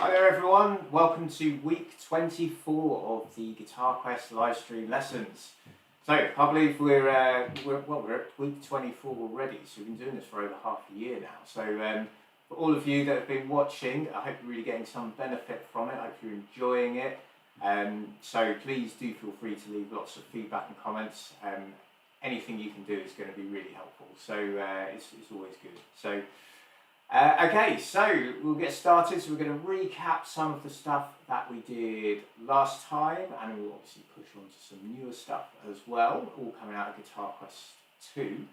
Hi there everyone, welcome to week 24 of the Guitar Quest live stream lessons. So, I can't believe we're at week 24 already, so we've been doing this for over half a year now. So for all of you that have been watching, I hope you're really getting some benefit from it, I hope you're enjoying it. So please do feel free to leave lots of feedback and comments. Anything you can do is going to be really helpful, so it's always good. So. Okay, so we'll get started. So we're going to recap some of the stuff that we did last time, and we'll obviously push on to some newer stuff as well, all coming out of Guitar Quest 2.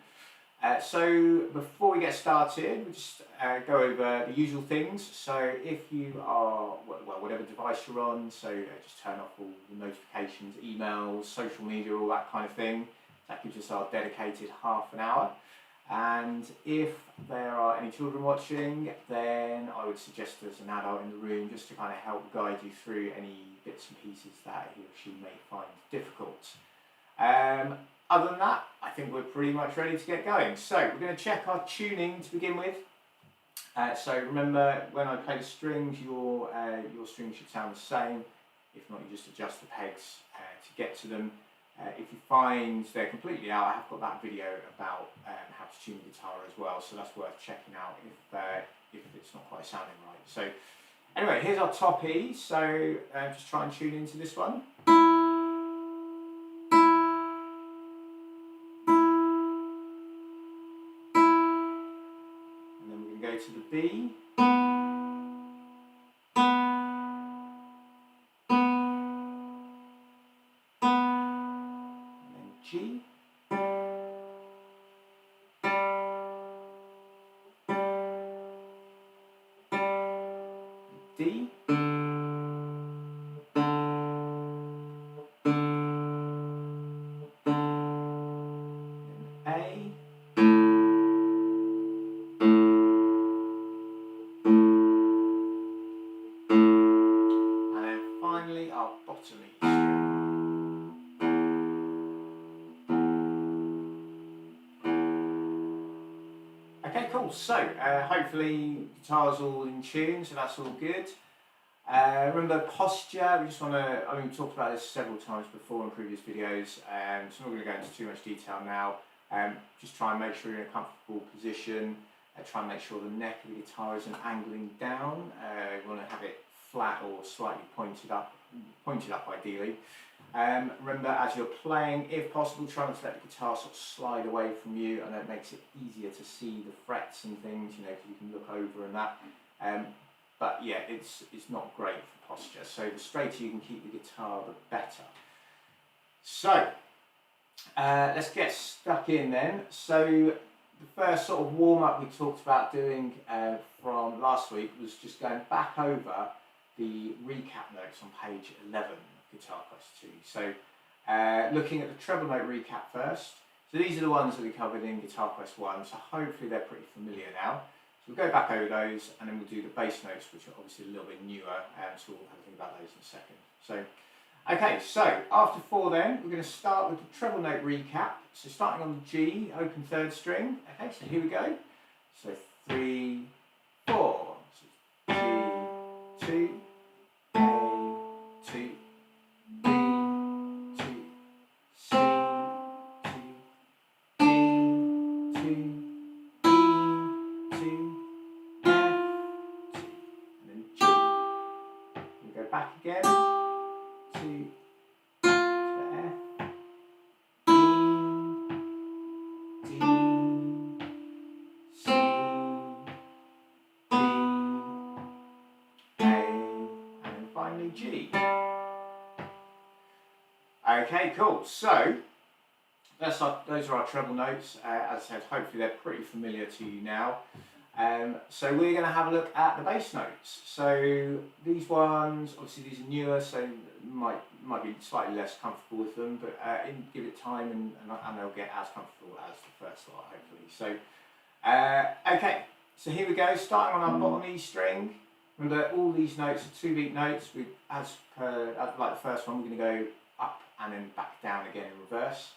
So before we get started, we'll just go over the usual things. So if you are, well, whatever device you're on, so just turn off all the notifications, emails, social media, all that kind of thing. That gives us our dedicated half an hour. And if there are any children watching, then I would suggest there's an adult in the room just to kind of help guide you through any bits and pieces that he or she may find difficult. Other than that, I think we're pretty much ready to get going. So we're going to check our tuning to begin with. So remember, when I play the strings, your strings should sound the same. If not, you just adjust the pegs to get to them. If you find they're completely out, I have got that video about how to tune the guitar as well, so that's worth checking out if it's not quite sounding right. So anyway, here's our top E, so just try and tune into this one. And then we're going to go to the B. G, D, A, and then finally our bottom E string. Okay, cool. So hopefully guitar's all in tune, so that's all good. Remember posture, we just want to, I mean we talked about this several times before in previous videos, so I'm not going to go into too much detail now. Just try and make sure you're in a comfortable position, try and make sure the neck of the guitar isn't angling down. You want to have it flat or slightly pointed up ideally. Remember, as you're playing, if possible, try not to let the guitar sort of slide away from you, and that makes it easier to see the frets and things, you know, because you can look over and that. But yeah, it's not great for posture. So the straighter you can keep the guitar, the better. So let's get stuck in then. So the first sort of warm-up we talked about doing from last week was just going back over the recap notes on page 11 of Guitar Quest 2. So looking at the treble note recap first. So these are the ones that we covered in Guitar Quest 1, so hopefully they're pretty familiar now. So we'll go back over those, and then we'll do the bass notes, which are obviously a little bit newer, so we'll have a think about those in a second. So, okay, so after 4 then, we're going to start with the treble note recap. So starting on the G, open 3rd string. Okay, so here we go. So 3, 4. So G, 2, A, 2, B, 2, C, 2, D, 2, back again to the F, E, D, C, B, A, and then finally G. Okay, cool. So those are our treble notes. As I said, hopefully they're pretty familiar to you now. So we're going to have a look at the bass notes. So these ones, obviously these are newer, so might be slightly less comfortable with them, but give it time and they'll get as comfortable as the first lot, hopefully. So, okay, so here we go, starting on our bottom E string. Remember, all these notes are 2-beat notes. As like the first one, we're going to go up and then back down again in reverse.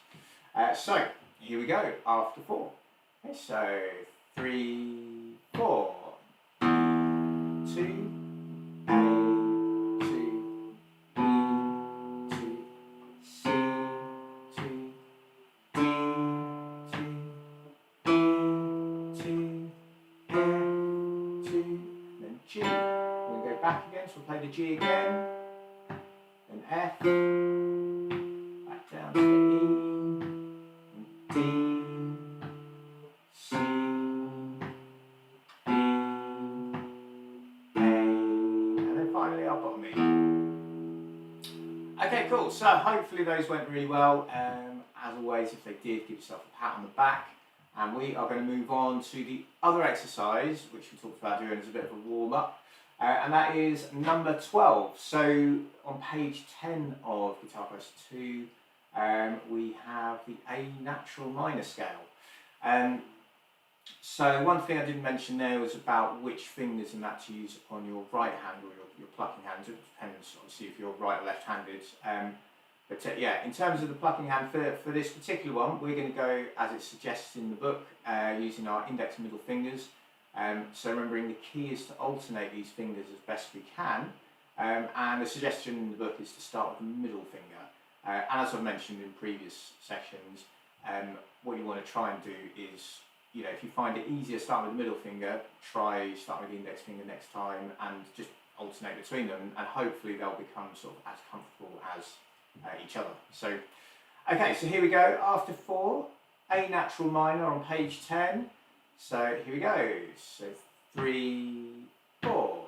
So here we go, after 4. Okay, so 3, 4, 2, A, back again, so we'll play the G again, then F, back down to the E, and D, C, B, A, and then finally our bottom E. Okay, cool. So hopefully those went really well. As always, if they did, give yourself a pat on the back. And we are going to move on to the other exercise, which we talked about doing as a bit of a warm-up. And that is number 12. So on page 10 of Guitar Quest 2, we have the A natural minor scale. So one thing I didn't mention there was about which fingers and that to use on your right hand or your plucking hand. It depends obviously if you're right or left-handed. But yeah, in terms of the plucking hand for this particular one, we're going to go as it suggests in the book, using our index and middle fingers. So remembering the key is to alternate these fingers as best we can. And the suggestion in the book is to start with the middle finger. And as I've mentioned in previous sections, what you want to try and do is, you know, if you find it easier starting with the middle finger, try starting with the index finger next time and just alternate between them, and hopefully they'll become sort of as comfortable as each other. So, okay, so here we go. After 4, A natural minor on page 10. So here we go. So 3, 4.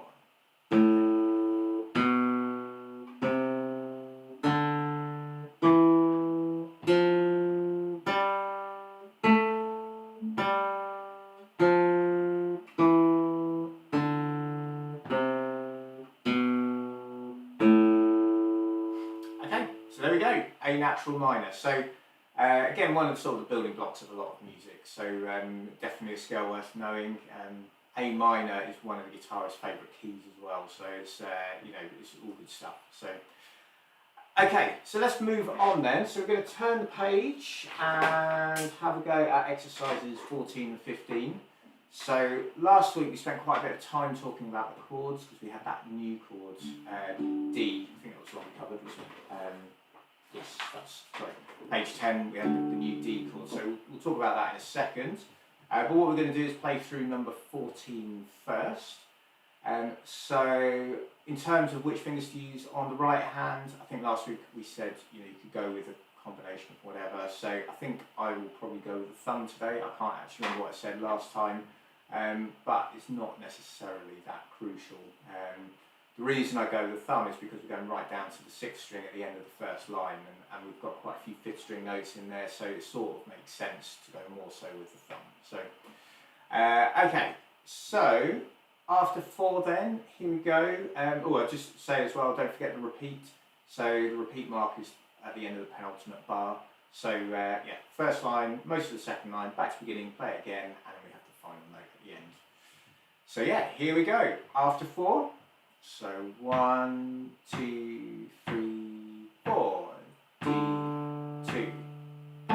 So there we go, A natural minor. So again, one of sort of the building blocks of a lot of music. So definitely a scale worth knowing. A minor is one of the guitarist's favourite keys as well. So it's you know, it's all good stuff. So okay, so let's move on then. So we're going to turn the page and have a go at exercises 14 and 15. So last week we spent quite a bit of time talking about the chords because we had that new chord, D. I think that was the one we covered, wasn't it? Yes, that's sorry. Page 10, we had the new D chord. So we'll talk about that in a second. But what we're going to do is play through number 14 first. So in terms of which fingers to use on the right hand, I think last week we said, you know, you could go with a combination of whatever. So I think I will probably go with the thumb today. I can't actually remember what I said last time. But it's not necessarily that crucial. The reason I go with the thumb is because we're going right down to the 6th string at the end of the first line, and we've got quite a few 5th string notes in there, so it sort of makes sense to go more so with the thumb. So, okay, so after 4 then, here we go. Oh, I'll just say as well, don't forget the repeat. So the repeat mark is at the end of the penultimate bar. So yeah, first line, most of the second line, back to the beginning, play it again, and then we have the final note at the end. So yeah, here we go. After 4. So 1, 2, 3, 4. D, 2, A.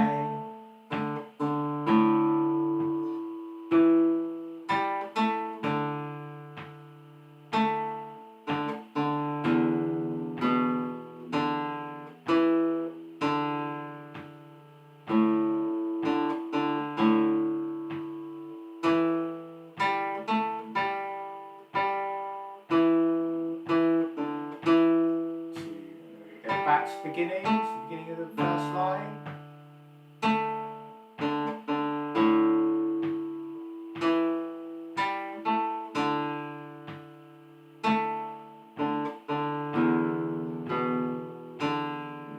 Back to the beginning of the first line. And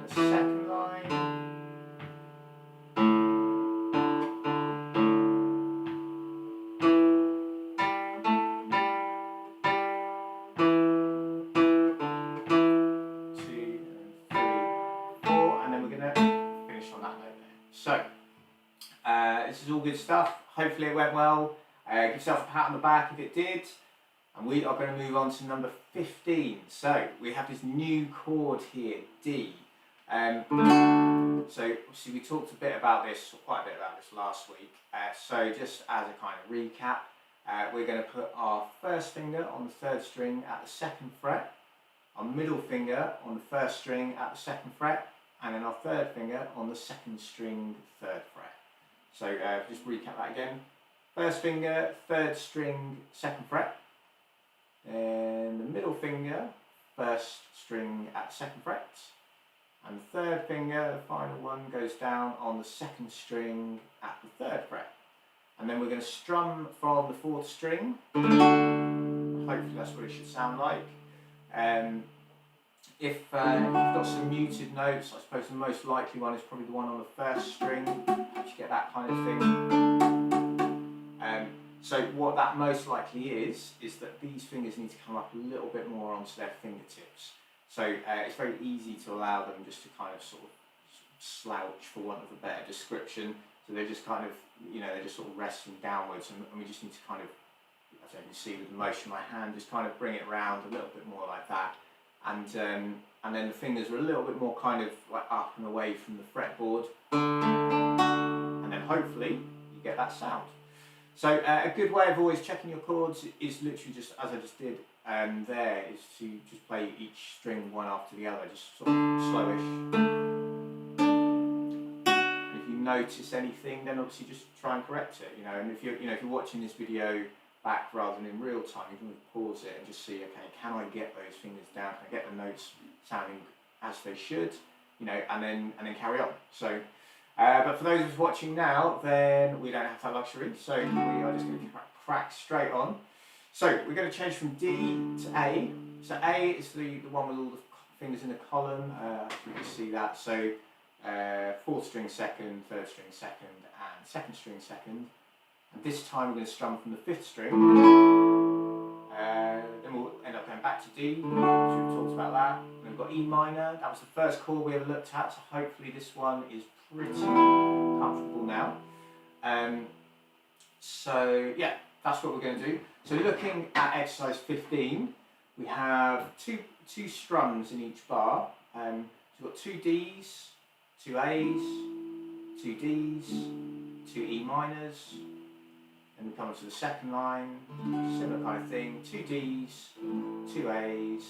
the second line. So, this is all good stuff. Hopefully it went well. Give yourself a pat on the back if it did. And we are going to move on to number 15. So, we have this new chord here, D. So, obviously we talked a bit about this, or quite a bit about this last week. So, just as a kind of recap, we're going to put our first finger on the 3rd string at the 2nd fret, our middle finger on the 1st string at the 2nd fret, and then our 3rd finger on the 2nd string, 3rd fret. So just recap that again. 1st finger, 3rd string, 2nd fret. Then the middle middle finger, first string at the second fret, and the third finger, the final one, goes down on the second string at the third fret. And then we're going to strum from the fourth string. Hopefully that's what it should sound like. If you've got some muted notes, I suppose the most likely one is probably the one on the first string. Perhaps you get that kind of thing. So what that most likely is that these fingers need to come up a little bit more onto their fingertips. So it's very easy to allow them just to kind of sort of slouch, for want of a better description. So they're just kind of, they're just sort of resting downwards, and we just need to kind of, as you can see with the motion of my hand, just kind of bring it round a little bit more like that. And then the fingers are a little bit more kind of like up and away from the fretboard. And then hopefully you get that sound. So a good way of always checking your chords is literally just, as I just did there, is to just play each string one after the other, just sort of slowish. And if you notice anything, then obviously just try and correct it, and if you're watching this video back rather than in real time, you can pause it and just see, okay, can I get those fingers down? Can I get the notes sounding as they should? And then carry on. So, but for those of us watching now, then we don't have that luxury. So we are just going to crack straight on. So we're going to change from D to A. So A is the one with all the fingers in the column. You can see that. So fourth string second, third string second, and second string second. And this time we're going to strum from the fifth string. Then we'll end up going back to D, so we've talked about that. And we've got E minor, that was the first chord we ever looked at, so hopefully this one is pretty comfortable now. So yeah, that's what we're going to do. So looking at exercise 15, we have two strums in each bar. So we've got two Ds, two As, two Ds, two E minors. Then we come on to the second line, similar kind of thing, two Ds, two As,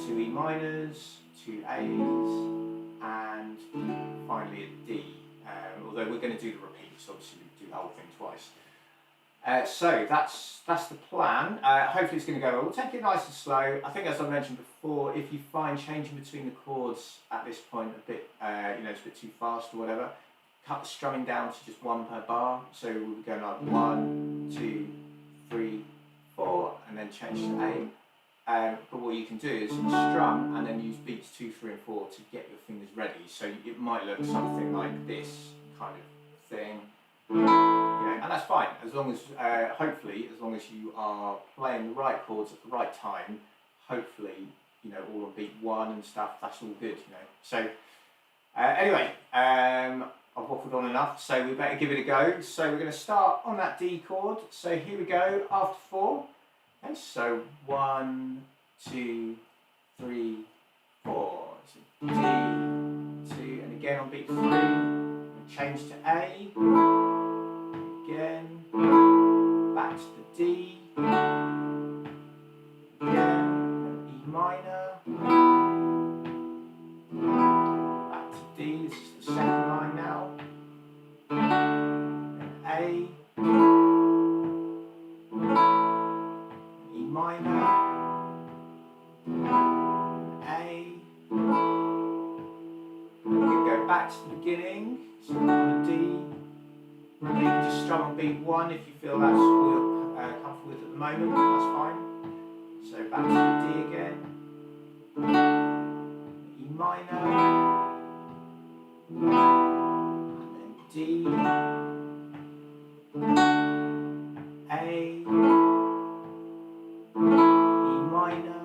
two E minors, two As, and finally a D. Although we're going to do the repeat, so obviously we do the whole thing twice. So that's the plan. Hopefully it's going to go well. We'll take it nice and slow. I think, as I mentioned before, if you find changing between the chords at this point a bit, it's a bit too fast or whatever, cut the strumming down to just one per bar. So we'll be going like 1, 2, 3, 4, and then change to A. But what you can do is strum and then use beats 2, 3, and 4 to get your fingers ready. So it might look something like this kind of thing. And that's fine, as long as, hopefully, as long as you are playing the right chords at the right time, hopefully, all on beat 1 and stuff, that's all good, So, anyway, I've waffled on enough, so we better give it a go. So we're going to start on that D chord. So here we go, after 4. Okay, so 1, 2, 3, 4. So D, 2, and again on beat 3, and change to A. Again, back to the D, again, and E minor, back to D, this is the second line now, and A, E minor, and A, we can go back to the beginning, so on the D. You can just strum on beat 1 if you feel that's all you're comfortable with at the moment, that's fine. So back to the D again, E minor, and then D, A, E minor,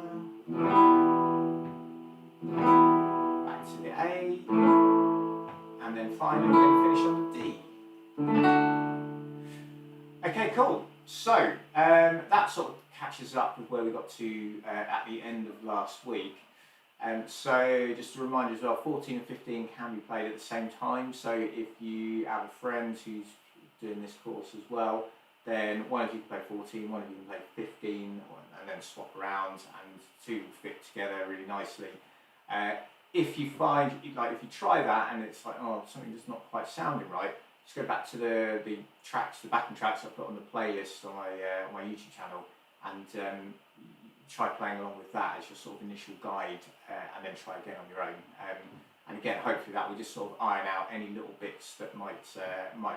back to the A, and then finally we're going to finish on the D. Okay, cool. So that sort of catches up with where we got to at the end of last week. So just a reminder as well, 14 and 15 can be played at the same time. So if you have a friend who's doing this course as well, then one of you can play 14, one of you can play 15, and then swap around, and two will fit together really nicely. If you find, like, if you try that and it's like, oh, something that's not quite sounding right, just go back to the tracks, the backing tracks I put on the playlist on my YouTube channel, and try playing along with that as your sort of initial guide, and then try again on your own. And again, hopefully that will just sort of iron out any little bits that might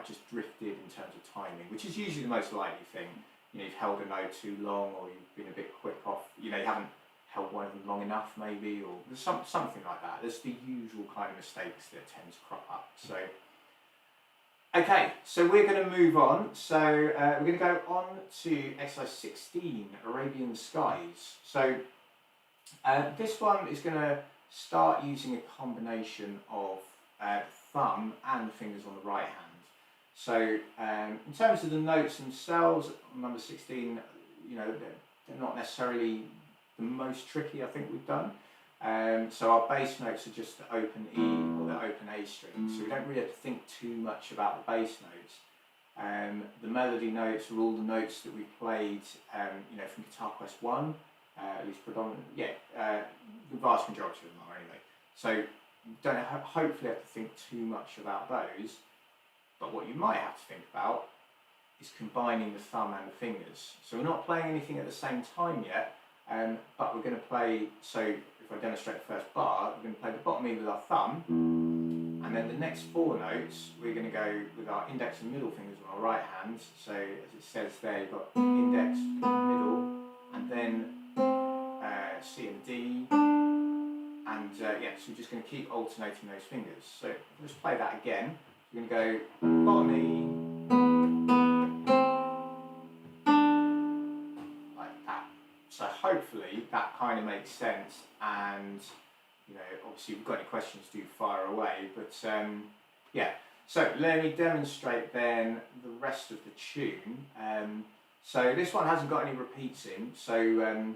just drifted in terms of timing, which is usually the most likely thing. You know, you've held a note too long, or you've been a bit quick off. You know, you haven't held one of them long enough, maybe, or something like that. There's the usual kind of mistakes that tend to crop up. So, okay, so we're going to move on. So we're going to go on to exercise 16, Arabian Skies. So this one is going to start using a combination of thumb and fingers on the right hand. So in terms of the notes themselves, number 16, you know, they're not necessarily the most tricky I think we've done. So our bass notes are just the open E or the open A string, so we don't really have to think too much about the bass notes. The melody notes are all the notes that we played, you know, from Guitar Quest 1, at least predominantly, the vast majority of them are anyway. So you don't hopefully have to think too much about those, but what you might have to think about is combining the thumb and the fingers. So we're not playing anything at the same time yet, but we're going to play, so if I demonstrate the first bar, we're going to play the bottom E with our thumb, and then the next 4 notes, we're going to go with our index and middle fingers on our right hand. So as it says there, you've got index, middle, and then C and D, and so we're just going to keep alternating those fingers. So let's play that again. We're going to go bottom E, like that. So hopefully that kind of makes sense, and you know, obviously if you've got any questions, do fire away, but yeah. So let me demonstrate then the rest of the tune. So this one hasn't got any repeats in, so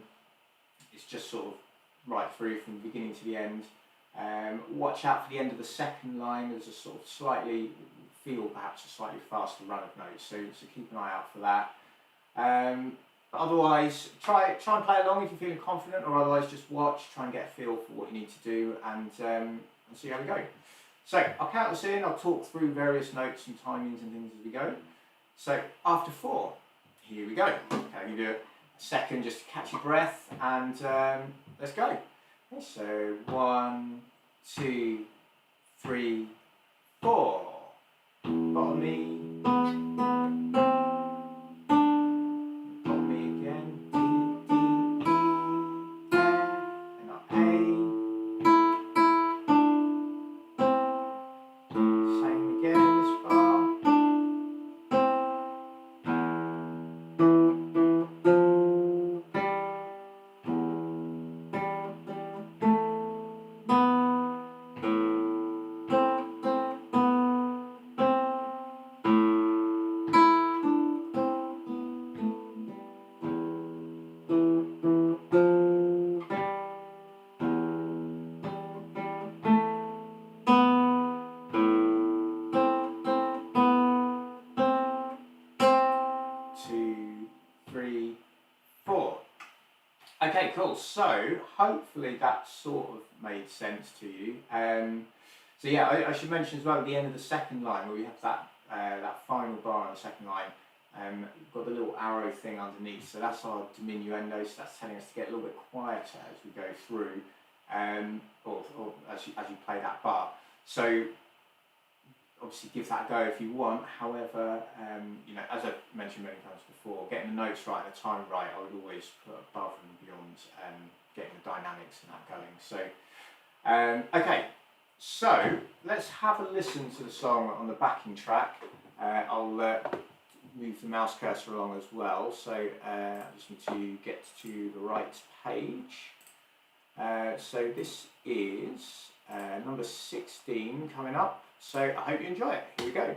it's just sort of right through from the beginning to the end. Watch out for the end of the second line. There's a sort of perhaps a slightly faster run of notes, so keep an eye out for that. But otherwise, try and play along if you're feeling confident, or otherwise just watch, try and get a feel for what you need to do, and see how we go. So I'll count us in, I'll talk through various notes and timings and things as we go. So after 4, here we go. Okay, you do it a second just to catch your breath, and let's go. Okay, so 1, 2, 3, 4. Bottom E, bottom E again, D, D, E, and our A. Same again this bar. Okay, cool. So hopefully that sort of made sense to you. So yeah, I should mention as well at the end of the second line, where we have that final bar on the second line, we've got the little arrow thing underneath. So that's our diminuendo. So that's telling us to get a little bit quieter as we go through, or as you play that bar. So obviously give that a go if you want. However, you know, as I've mentioned many times before, getting the notes right and the time right, I would always put above and beyond getting the dynamics and that going. So, okay, so let's have a listen to the song on the backing track. I'll move the mouse cursor along as well. So I just need to get to the right page. So this is number 16 coming up. So I hope you enjoy it. Here we go.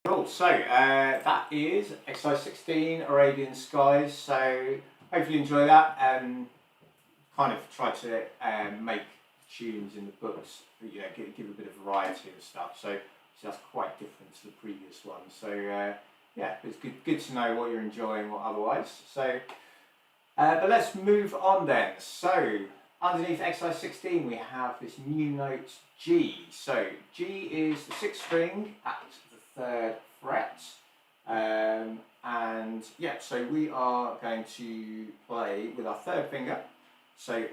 Cool, so that is exercise 16, Arabian Skies. So hopefully you enjoy that. Kind of try to make tunes in the books, you know, give a bit of variety and stuff. So that's quite different to the previous one. So yeah, it's good to know what you're enjoying or otherwise. So, but let's move on then. So underneath exercise 16, we have this new note G. So G is the 6th string at the 3rd fret. And yeah, so we are going to play with our 3rd finger. So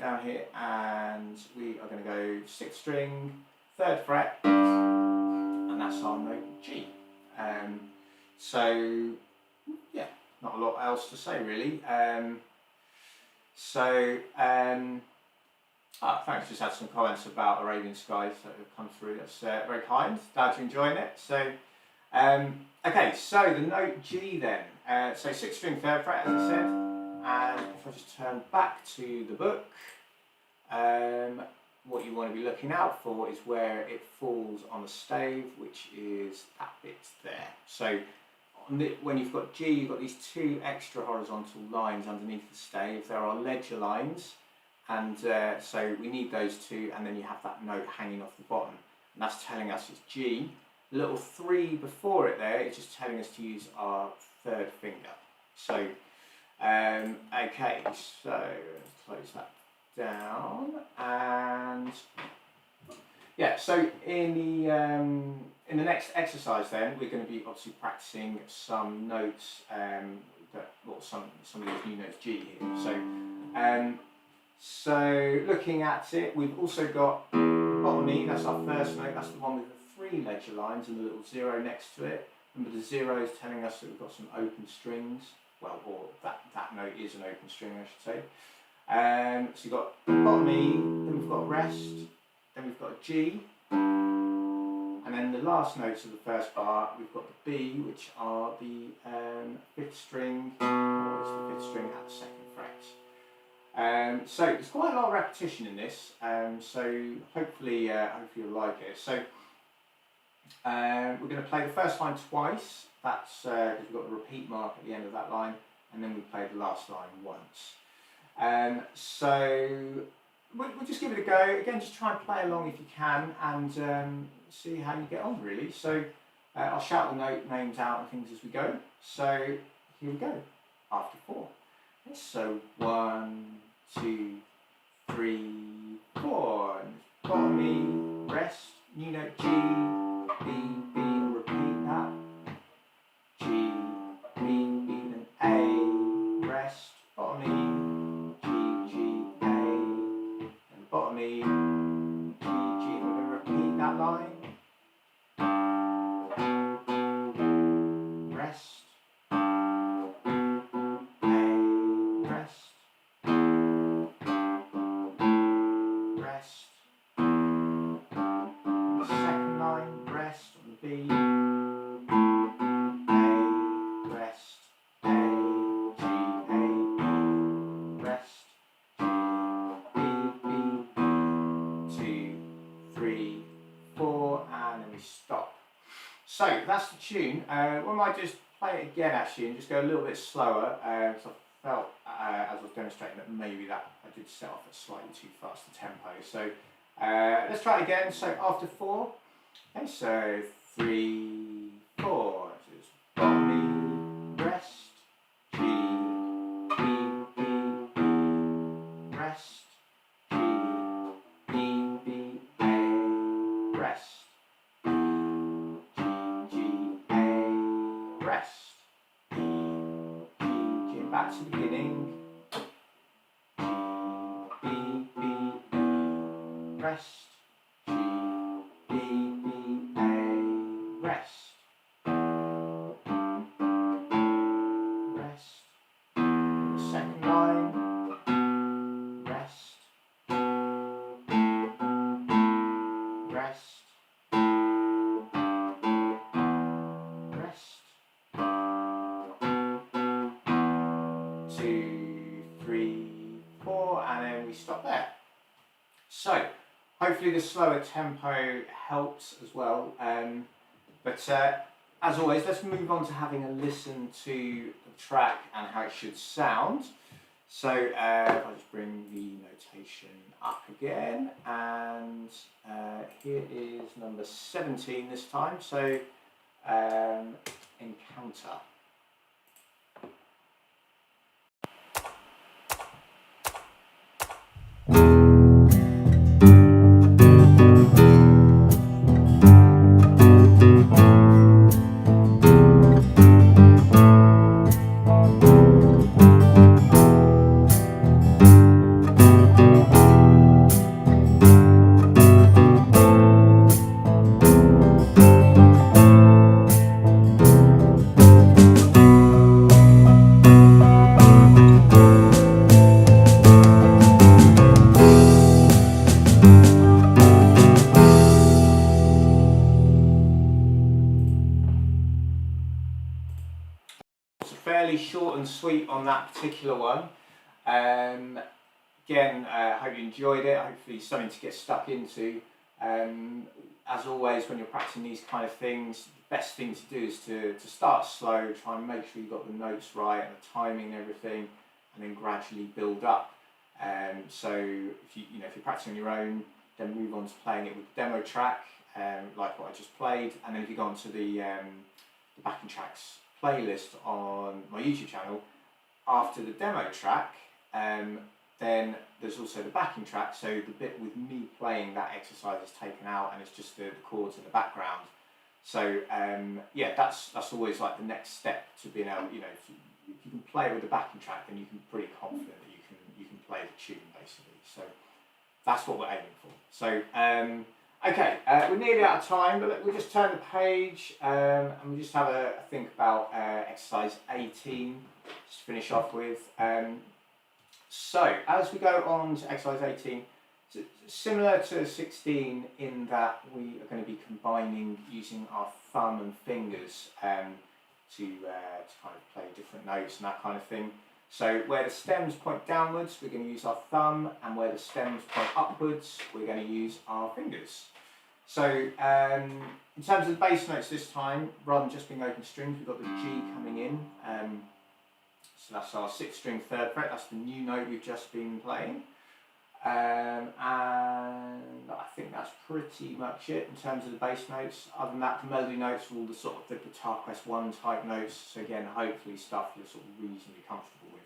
down here, and we are going to go 6th string, 3rd fret, and that's our note G. So yeah, not a lot else to say really. Thanks, just had some comments about Arabian Skies that have come through. That's very kind. Glad you're enjoying it. So, okay, so the note G then. So 6th string, 3rd fret, as I said. And if I just turn back to the book, what you want to be looking out for is where it falls on the stave, which is that bit there. So when you've got G, you've got these 2 extra horizontal lines underneath the stave. There are ledger lines. And so we need those 2, and then you have that note hanging off the bottom, and that's telling us it's G. The little 3 before it there is just telling us to use our 3rd finger. So, okay, so let's close that down, and yeah, so in the next exercise then, we're going to be obviously practicing some notes, some of these new notes G here. So looking at it, we've also got bottom E, that's our first note, that's the one with the 3 ledger lines and the little 0 next to it. Remember the 0 is telling us that we've got some open strings, well, or that note is an open string I should say. So you've got bottom E, then we've got rest, then we've got a G, and then the last notes of the first bar, we've got the B, which are the 5th string, or it's the 5th string at the 2nd fret. So there's quite a lot of repetition in this, so hopefully you'll like it. So we're going to play the first line twice, that's because we've got the repeat mark at the end of that line, and then we play the last line once. So we'll just give it a go. Again, just try and play along if you can, and see how you get on really. So I'll shout the note names out and things as we go. So here we go, after 4. So 1, 2, 3, 4. And bottom E, rest, new note G, B, B, and repeat that. G, B, B, then A, rest, bottom E, G, G, A, and bottom E, G, G. And we're going to repeat that line. Rest. So that's the tune. We might just play it again actually and just go a little bit slower because I felt as I was demonstrating that maybe that I did set off at slightly too fast a tempo. So let's try it again. So after 4, okay, so 3, 4. So it's bottom E, rest, G, B, B, B, rest, G, B, B, A, rest. Rest. G, G, back to the beginning. G, B, B, A, rest. G, B, B, A, rest. Rest. The second line. Rest. Rest. Rest. 2, 3, 4, and then we stop there. So hopefully the slower tempo helps as well, but as always, let's move on to having a listen to the track and how it should sound. So I'll just bring the notation up again, and here is number 17 this time, so Encounter. Fairly short and sweet on that particular one. Again, I hope you enjoyed it. Hopefully something to get stuck into. As always, when you're practicing these kind of things, the best thing to do is to start slow, try and make sure you've got the notes right and the timing and everything, and then gradually build up. So if you're practicing on your own, then move on to playing it with the demo track, like what I just played, and then if you go onto the backing tracks playlist on my YouTube channel, after the demo track, then there's also the backing track, so the bit with me playing that exercise is taken out and it's just the chords in the background. So yeah, that's always like the next step to being able, if you can play with the backing track, then you can be pretty confident that you can play the tune basically. So that's what we're aiming for. So okay, we're nearly out of time, but we'll just turn the page and we'll just have a think about exercise 18, just to finish off with. So as we go on to exercise 18, it's similar to 16 in that we are going to be combining using our thumb and fingers to kind of play different notes and that kind of thing. So where the stems point downwards, we're going to use our thumb, and where the stems point upwards, we're going to use our fingers. So in terms of the bass notes this time, rather than just being open strings, we've got the G coming in. So that's our 6th string 3rd fret, that's the new note we've just been playing. And I think that's pretty much it in terms of the bass notes. Other than that, the melody notes are all the sort of the Guitar Quest 1 type notes. So again, hopefully stuff you're sort of reasonably comfortable with.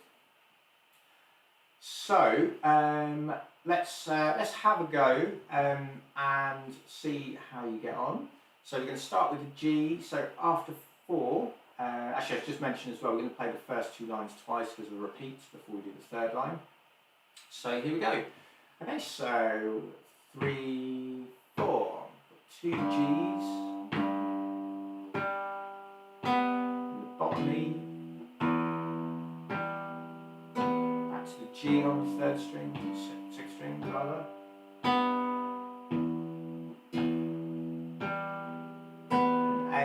So let's have a go and see how you get on. So we're going to start with the G. So after 4, actually I should just mention as well, we're going to play the first 2 lines twice because of repeats before we do the 3rd line. So here we go. Okay, so 3, 4, 2 G's, and the bottom E, back to the G on the 3rd string, 6th string rather, A,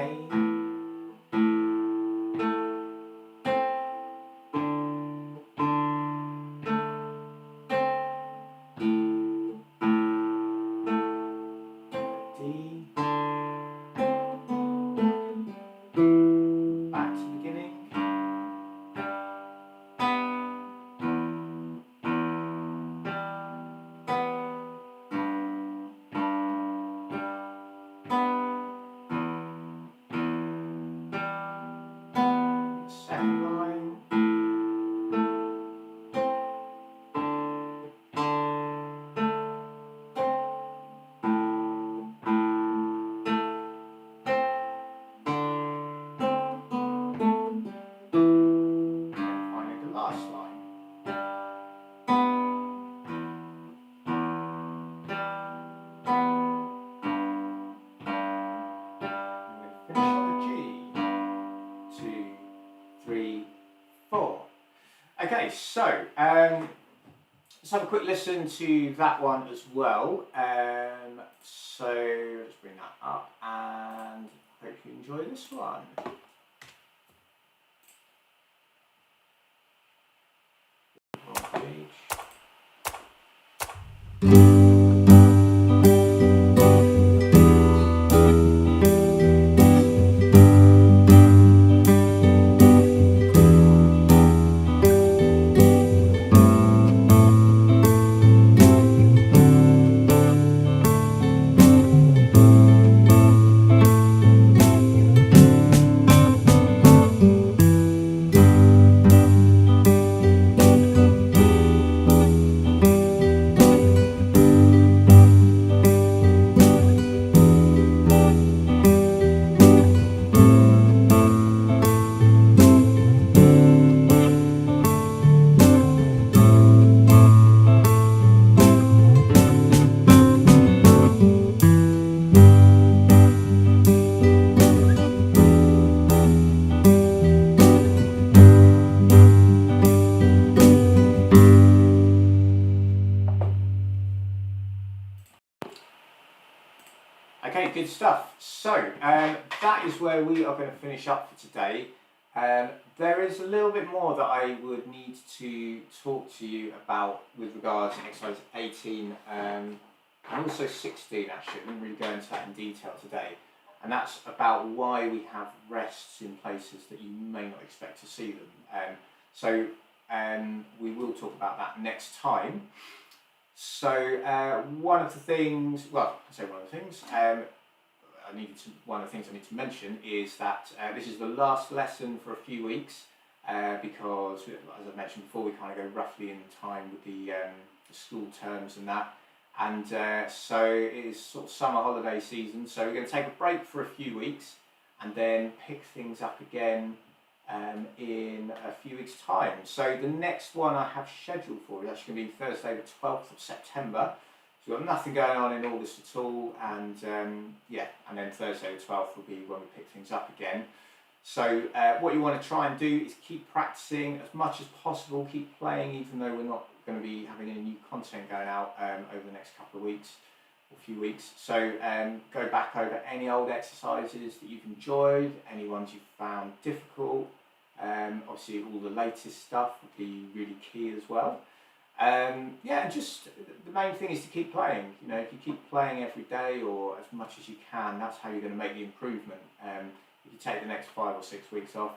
back to the beginning, second line, and finally the last line. And then finish on the G. 2, 3, 4. Okay, so let's have a quick listen to that one as well. So let's bring that up and hope you enjoy this one. Wrong page. stuff. So that is where we are going to finish up for today. There is a little bit more that I would need to talk to you about with regards to exercise 18 and also 16 actually. I didn't really go into that in detail today. And that's about why we have rests in places that you may not expect to see them. So we will talk about that next time. So one of the things, well, I say one of the things, one of the things I need to mention is that this is the last lesson for a few weeks because, as I mentioned before, we kind of go roughly in time with the school terms and that. And so it is sort of summer holiday season, so we're going to take a break for a few weeks and then pick things up again in a few weeks' time. So the next one I have scheduled for is actually going to be Thursday the 12th of September. So we've got nothing going on in August at all, and and then Thursday the 12th will be when we pick things up again. So what you want to try and do is keep practicing as much as possible, keep playing even though we're not going to be having any new content going out over the next couple of weeks or few weeks. So go back over any old exercises that you've enjoyed, any ones you've found difficult. Obviously all the latest stuff would be really key as well. Just the main thing is to keep playing. You know, if you keep playing every day or as much as you can, that's how you're going to make the improvement. If you take the next 5 or 6 weeks off,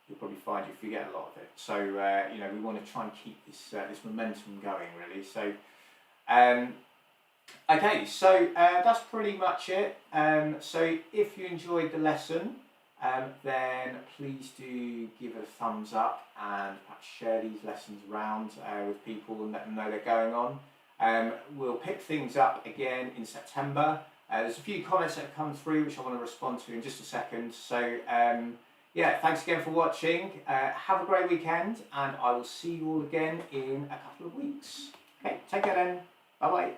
you'll probably find you forget a lot of it. So we want to try and keep this momentum going really. So okay, so that's pretty much it. So if you enjoyed the lesson, then please do give it a thumbs up and perhaps share these lessons around with people and let them know they're going on. We'll pick things up again in September. There's a few comments that have come through which I want to respond to in just a second. So thanks again for watching. Have a great weekend and I will see you all again in a couple of weeks. Okay, take care then. Bye bye.